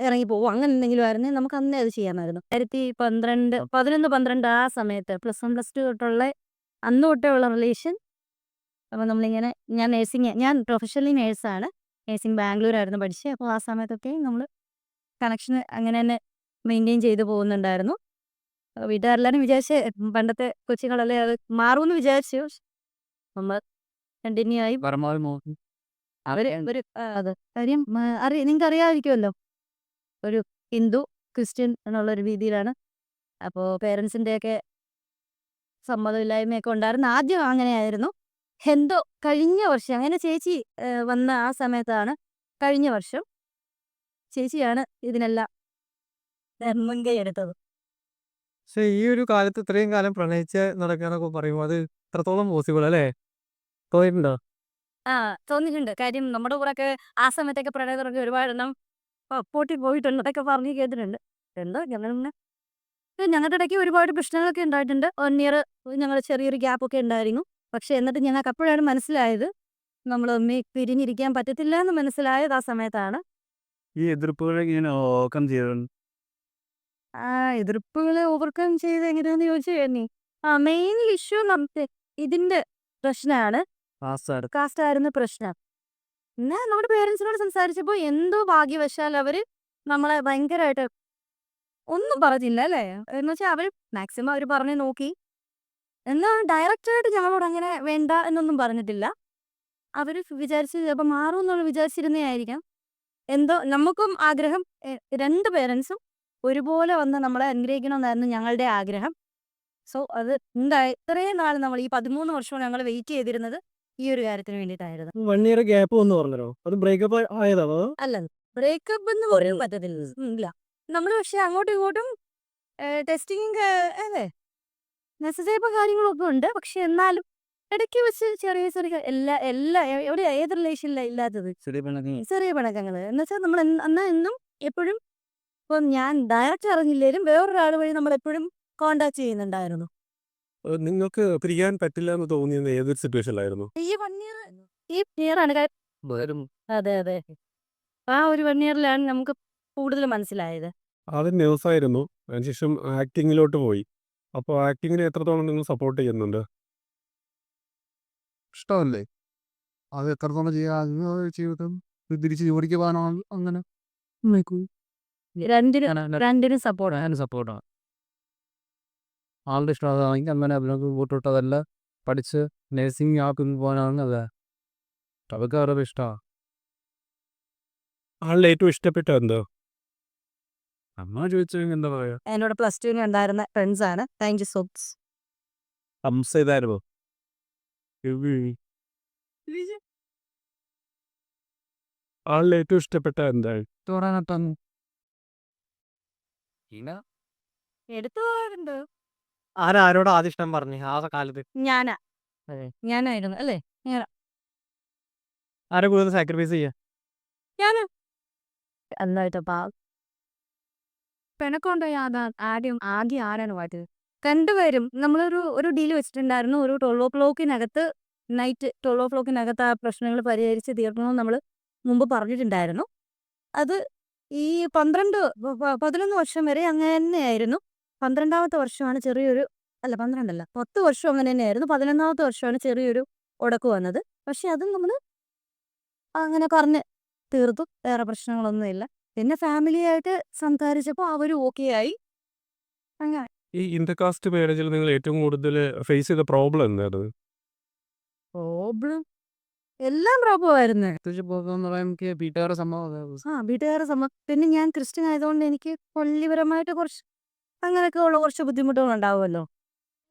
ഇറങ്ങി പോവോ അങ്ങനെ എന്തെങ്കിലും ആയിരുന്നെങ്കിൽ നമുക്ക് അന്നേ അത് ചെയ്യാമായിരുന്നു. 2012, 11, 12 ആ സമയത്ത് പ്ലസ് 1, പ്ലസ് 2 തൊട്ടുള്ള അന്ന് തൊട്ടേ ഉള്ള റിലേഷൻ. അപ്പോൾ നമ്മളിങ്ങനെ ഞാൻ പ്രൊഫഷണലി നേഴ്സാണ്. നേഴ്സിംഗ് ബാംഗ്ലൂരായിരുന്നു പഠിച്ചത്. അപ്പോൾ ആ സമയത്തൊക്കെ നമ്മൾ കണക്ഷൻ അങ്ങനെ തന്നെ മെയിൻറ്റെയിൻ ചെയ്ത് പോകുന്നുണ്ടായിരുന്നു. വീട്ടുകാരെല്ലാവരും വിചാരിച്ച് പണ്ടത്തെ കൊച്ചുങ്ങളല്ലേ അത് മാറുമെന്ന് വിചാരിച്ചു. പക്ഷെ നമ്മൾ കണ്ടിന്യൂ ആയി. പരമാവധി നോക്കി. അവര് ഒരു അത് കാര്യം നിങ്ങൾക്ക് അറിയാമായിരിക്കുമല്ലോ. ഒരു ഹിന്ദു, ക്രിസ്ത്യൻ എന്നുള്ളൊരു രീതിയിലാണ്. അപ്പോൾ പേരൻസിൻ്റെയൊക്കെ സമ്മതമില്ലായ്മയൊക്കെ ഉണ്ടായിരുന്നു. ആദ്യം അങ്ങനെയായിരുന്നു. എന്തോ കഴിഞ്ഞ വർഷം അങ്ങനെ ചേച്ചി വന്ന ആ സമയത്താണ്, കഴിഞ്ഞ വർഷം ചേച്ചിയാണ് ഇതിനെല്ലാം മുൻകൈ എടുത്തത്. പക്ഷേ ഈ ഒരു കാലത്ത് ഇത്രയും കാലം പ്രണയിച്ച് നടക്കാന്നൊക്കെ പറയുമ്പോൾ അത് എത്രത്തോളം പോസിബിൾ അല്ലേ? തോന്നിയിട്ടുണ്ടോ? ആ തോന്നിയിട്ടുണ്ട്. കാര്യം നമ്മുടെ കൂടെയൊക്കെ ആ സമയത്തൊക്കെ പ്രണയത്തിലൊക്കെ ഒരുപാടെണ്ണം പൊട്ടി പോയിട്ടുണ്ട്. അതൊക്കെ പറഞ്ഞ് കേട്ടിട്ടുണ്ട്. എന്തോ ഞങ്ങളുടെ ഇടയ്ക്ക് ഒരുപാട് പ്രശ്നങ്ങളൊക്കെ ഉണ്ടായിട്ടുണ്ട്. 1 ഇയർ ഞങ്ങൾ ചെറിയൊരു ഗ്യാപ്പൊക്കെ ഉണ്ടായിരുന്നു. പക്ഷേ എന്നിട്ട് ഞങ്ങൾക്ക് അപ്പോഴാണ് മനസ്സിലായത് നമ്മൾ തമ്മിൽ പിരിഞ്ഞിരിക്കാൻ പറ്റത്തില്ല എന്ന് മനസ്സിലായത് ആ സമയത്താണ്. ഈ എതിർപ്പുകളെ ഇങ്ങനെ ഓവർകം ചെയ്തിട്ടുണ്ട്. എതിർപ്പുകളെ ഓവർകം ചെയ്ത് എങ്ങനെയാണെന്ന് ചോദിച്ചു കഴിഞ്ഞാൽ മെയിൻലി ഇഷ്യൂ നമുക്ക് ഇതിന്റെ പ്രശ്നമാണ്. കാസ്റ്റ് ആയിരുന്നു പ്രശ്നം. പിന്നെ നമ്മുടെ പേരൻസിനോട് സംസാരിച്ചപ്പോൾ എന്തോ ഭാഗ്യവശാൽ അവര് നമ്മളെ ഭയങ്കരമായിട്ട് ഒന്നും പറഞ്ഞില്ല അല്ലേ. എന്ന് വെച്ചാൽ അവർ മാക്സിമം അവർ പറഞ്ഞു നോക്കി. എന്നാൽ ഡയറക്റ്റായിട്ട് ഞങ്ങളോട് അങ്ങനെ വേണ്ട എന്നൊന്നും പറഞ്ഞിട്ടില്ല. അവർ വിചാരിച്ച് ചിലപ്പോൾ മാറും എന്നുള്ള വിചാരിച്ചിരുന്നേ ആയിരിക്കാം. എന്തോ നമുക്കും ആഗ്രഹം 2 പേരൻസും ഒരുപോലെ വന്ന് നമ്മളെ അനുഗ്രഹിക്കണമെന്നായിരുന്നു ഞങ്ങളുടെ ആഗ്രഹം. സോ അത് ഇത്രയും നാൾ നമ്മൾ ഈ 13 വർഷവും ഞങ്ങൾ വെയിറ്റ് ചെയ്തിരുന്നത് ഈ ഒരു കാര്യത്തിന് വേണ്ടിയിട്ടായിരുന്നു. 1 ഇയർ ഗ്യാപ്പ് വന്നു പറഞ്ഞല്ലോ. അത് ബ്രേക്കപ്പ് ആയതാണോ? അല്ല, ബ്രേക്കപ്പ് എന്ന് പറയാൻ പറ്റത്തില്ല. ഇല്ല, നമ്മൾ പക്ഷെ അങ്ങോട്ടും ഇങ്ങോട്ടും ടെസ്റ്റിംഗ് അല്ലേ മെസ്സേജ് കാര്യങ്ങളൊക്കെ ഉണ്ട്. പക്ഷെ എന്നാലും ഇടയ്ക്ക് വെച്ച് ചെറിയ ചെറിയ ഏത് റിലേഷനിലാണ് ഇല്ലാത്തത് ചെറിയ പിണക്കങ്ങൾ എന്ന് വെച്ചാൽ നമ്മൾ എന്നും എപ്പോഴും. ഇപ്പം ഞാൻ ഡയറക്റ്റ് അറിഞ്ഞില്ലേലും വേറൊരാൾ വഴി നമ്മൾ എപ്പോഴും കോണ്ടാക്ട് ചെയ്യുന്നുണ്ടായിരുന്നു. നിങ്ങൾക്ക് പിരിയാൻ പറ്റില്ല എന്ന് തോന്നിയത് ഏതൊരു സിറ്റുവേഷനിലായിരുന്നു? ഈ 1 ഇയർ ആണ്. അതെ അതെ, ആ ഒരു 1 ഇയറിലാണ് നമുക്ക് കൂടുതൽ മനസ്സിലായത്. ആദ്യം ന്യൂസായിരുന്നു, അതിനുശേഷം ആക്ടിങ്ങിലോട്ട് പോയി. അപ്പോൾ ആക്ടിങ്ങിനെ എത്രത്തോളം നിങ്ങൾ സപ്പോർട്ട് ചെയ്യുന്നുണ്ട്? ഇഷ്ടമല്ലേ അത് എത്രത്തോളം ചെയ്യാൻ ജീവിതം തിരിച്ച് ജോലിക്ക് പോകാനോ അങ്ങനെ രണ്ടിനും സപ്പോർട്ട്. സപ്പോർട്ടാണ്. ആളുടെ ഇഷ്ടം അതാണെങ്കിൽ അങ്ങനെ അതിനൊക്കെ കൂട്ടിട്ടതല്ല. പഠിച്ച് നേഴ്സിംഗ് ആക്കി പോകാനാണ് അത്. അതൊക്കെ അവരുടെ ഇഷ്ടമാണ്. ആളുടെ ഏറ്റവും ഇഷ്ടപ്പെട്ട എന്തോ? അമ്മ ചോദിച്ചാൽ എന്താ പറയുക? എന്നോട് പ്ലസ് ടുവിന് ഉണ്ടായിരുന്ന ഫ്രണ്ട്സ് ആണ്. Thank you so much. സംസയിതായിരുന്നോ? ആളുടെ ഏറ്റവും ഇഷ്ടപ്പെട്ട എന്താണ്? എടുത്തു പോകാറുണ്ട്. ആരോട് ആദ്യം ഇഷ്ടം പറഞ്ഞു ആ കാലത്ത്? ഞാനായിരുന്നു അല്ലേ. ആരെ കൂടുതൽ സാക്രിഫൈസ് ചെയ്യാ? ഞാന് എന്തായിട്ട് പെണക്കൊണ്ടായി ആദ്യം ആരാണ് മാറ്റിയത്? രണ്ടുപേരും നമ്മളൊരു ഡീൽ വെച്ചിട്ടുണ്ടായിരുന്നു. ഒരു 12 o'clockനകത്ത് നൈറ്റ് 12 o'clockനകത്ത് ആ പ്രശ്നങ്ങൾ പരിഹരിച്ച് തീർക്കണമെന്ന് നമ്മൾ മുമ്പ് പറഞ്ഞിട്ടുണ്ടായിരുന്നു. അത് ഈ 11 വർഷം വരെ അങ്ങനെ തന്നെയായിരുന്നു. 12ാമത്തെ വർഷമാണ് ചെറിയൊരു 12 അല്ല 10 വർഷം അങ്ങനെ തന്നെയായിരുന്നു. 11ാമത്തെ വർഷമാണ് ചെറിയൊരു ഉടക്ക് വന്നത്. പക്ഷെ അതും നമ്മൾ അങ്ങനെ പറഞ്ഞ് തീർത്തു. വേറെ പ്രശ്നങ്ങളൊന്നുമില്ല. പിന്നെ ഫാമിലിയായിട്ട് സംസാരിച്ചപ്പോൾ അവരും ഓക്കെ ആയി. അങ്ങനെ ഈ ഇന്റർകാസ്റ്റ് മാരേജിൽ നിങ്ങൾ ഏറ്റവും കൂടുതൽ ഫേസ് ചെയ്ത പ്രോബ്ലം എന്തായിരുന്നു? പ്രോബ്ലം എല്ലാം പ്രോബ്ലം ആയിരുന്നു. വീട്ടുകാരുടെ സംഭവം വീട്ടുകാരുടെ പിന്നെ ഞാൻ ക്രിസ്ത്യൻ ആയതുകൊണ്ട് എനിക്ക് പള്ളിപരമായിട്ട് അങ്ങനെയൊക്കെ ഉള്ള കുറച്ച് ബുദ്ധിമുട്ടുകൾ ഉണ്ടാവുമല്ലോ.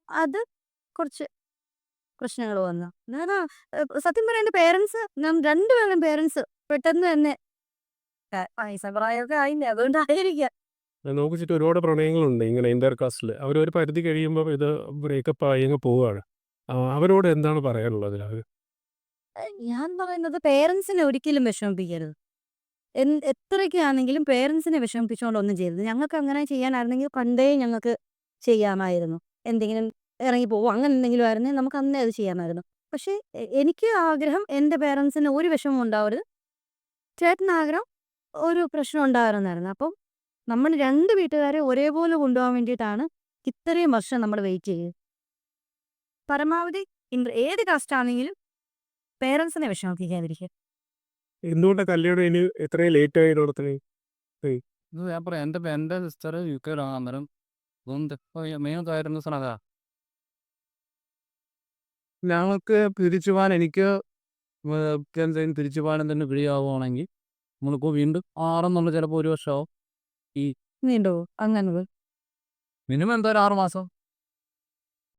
അത് കുറച്ച് പ്രശ്നങ്ങൾ വന്നു. സത്യം പറയാൻ എൻ്റെ പേരൻസ്, രണ്ടുപേരും പേരൻസ് പെട്ടെന്ന് തന്നെ പൈസ പ്രായമൊക്കെ ആയില്ലേ, അതുകൊണ്ടായിരിക്കാം. നമുക്ക് ചുറ്റും ഒരുപാട് പ്രണയങ്ങളുണ്ട് ഇങ്ങനെ ഇന്റർകാസ്റ്റിൽ. അവരൊരു പരിധി കഴിയുമ്പോൾ ഇത് ബ്രേക്കപ്പ് ആയി അങ്ങ് പോവുകയാണ്. അവരോട് എന്താണ് പറയാനുള്ളത്? ഞാൻ പറയുന്നത് പേരൻസിനെ ഒരിക്കലും വിഷമിപ്പിക്കരുത്. എത്രയൊക്കെയാണെങ്കിലും പേരൻസിനെ വിഷമിപ്പിച്ചുകൊണ്ടൊന്നും ചെയ്യരുത്. ഞങ്ങൾക്ക് അങ്ങനെ ചെയ്യാനായിരുന്നെങ്കിൽ പണ്ടേ ഞങ്ങൾക്ക് ചെയ്യാമായിരുന്നു. എന്തെങ്കിലും ഇറങ്ങി പോവോ അങ്ങനെ എന്തെങ്കിലും ആയിരുന്നെങ്കിൽ നമുക്ക് അന്നേ അത് ചെയ്യാമായിരുന്നു. പക്ഷേ എനിക്ക് ആഗ്രഹം എൻ്റെ പേരൻസിന് ഒരു വിഷമം ഉണ്ടാവരുത്. ചേട്ടന് ആഗ്രഹം ഒരു പ്രശ്നം ഉണ്ടായിരുന്നായിരുന്നു. അപ്പം നമ്മൾ 2 വീട്ടുകാരെ ഒരേപോലെ കൊണ്ടുപോകാൻ വേണ്ടിയിട്ടാണ് ഇത്രയും വർഷം നമ്മൾ വെയിറ്റ് ചെയ്തത്. പരമാവധി ഏത് കാസ്റ്റ് ആണെങ്കിലും പേരൻസിനെ വിഷമിപ്പിക്കാതിരിക്കുക. എന്തുകൊണ്ടാണ് കല്യാണം ഇനി ഇത്രയും ലേറ്റ് ആയി നടത്തണേ? ഇത് ഞാൻ പറയാം, എൻ്റെ സിസ്റ്റർ യുകെയിലാണ്. അന്നേരം അതുകൊണ്ട് മെയിൻ കാര്യം എന്ന് വെച്ചാൽ അതാ, ഞങ്ങൾക്ക് തിരിച്ചു പോകാൻ, എനിക്ക് തിരിച്ചു പോകാനും തന്നെ പിടിയാവുകയാണെങ്കിൽ നമ്മളിപ്പോൾ വീണ്ടും 6 ചിലപ്പോൾ 1 വർഷമാവും. നീണ്ടോ അങ്ങനെ മിനിമം എന്തായാലും 6 മാസം.